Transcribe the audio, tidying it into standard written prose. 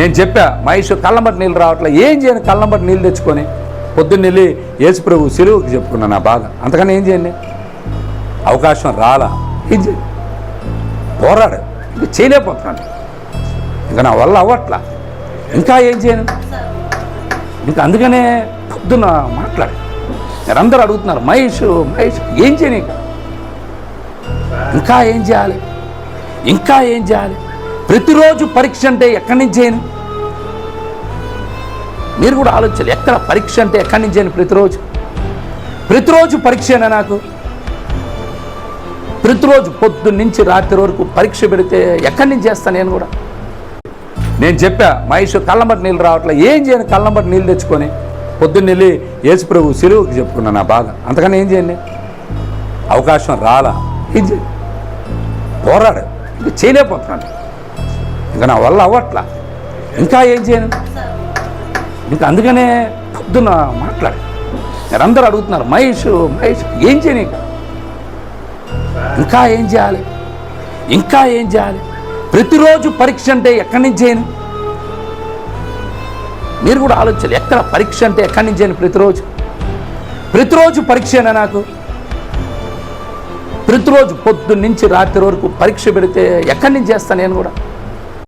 నేను చెప్పా మహేష్ కళ్ళంబట్టి నీళ్ళు రావట్లే, ఏం చేయను కళ్ళంబట్టి నీళ్ళు తెచ్చుకొని పొద్దున్న వెళ్ళి యేసు ప్రభు సిలువుకి చెప్పుకున్నాను నా బాధ. అంతకన్నా ఏం చేయండి, అవకాశం రాలా, ఏం చేయండి, పోరాడు, ఇంకా చేయలేకపోతున్నాను, ఇంకా నా వల్ల అవ్వట్లా, ఇంకా ఏం చేయను, ఇంకా అందుకనే పొద్దున్న మాట్లాడు. మీరందరూ అడుగుతున్నారు మహేష్ మహేష్ ఏం చేయను, ఇంకా ఏం చేయాలి, ఇంకా ఏం చేయాలి, ప్రతిరోజు పరీక్ష అంటే ఎక్కడి నుంచి చేయను, మీరు కూడా ఆలోచించాలి. ఎక్కడ పరీక్ష అంటే ఎక్కడి నుంచి చేయను, ప్రతిరోజు పరీక్షేనా నాకు, ప్రతిరోజు పొద్దున్న నుంచి రాత్రి వరకు పరీక్ష పెడితే ఎక్కడి నుంచి చేస్తాను నేను కూడా. నేను చెప్పా మహేష్ కళ్ళంబట్టి నీళ్ళు రావట్లే, ఏం చేయను కళ్ళంబట్టి నీళ్ళు తెచ్చుకొని పొద్దున్న వెళ్ళి యేసు ప్రభు సిలువుకి చెప్పుకున్నాను నా బాధ. అంతకన్నా ఏం చేయండి, అవకాశం రాలా, ఏం చేయండి, పోరాడు, ఇంకా చేయలేకపోతున్నాను, ఇంకా నా వల్ల అవ్వట్లా, ఇంకా ఏం చేయను, ఇంకా అందుకనే పొద్దున్న మాట్లాడు. మీరందరూ అడుగుతున్నారు మహేష్ మహేష్ ఏం చేయను, ఇంకా ఏం చేయాలి, ఇంకా ఏం చేయాలి, ప్రతిరోజు పరీక్ష అంటే ఎక్కడి నుంచి చేయను, మీరు కూడా ఆలోచించాలి. ఎక్కడ పరీక్ష అంటే ఎక్కడి నుంచి చేయను, ప్రతిరోజు పరీక్షేనా నాకు, ప్రతిరోజు పొద్దున్న నుంచి రాత్రి వరకు పరీక్ష పెడితే ఎక్కడి నుంచి చేస్తాను నేను కూడా.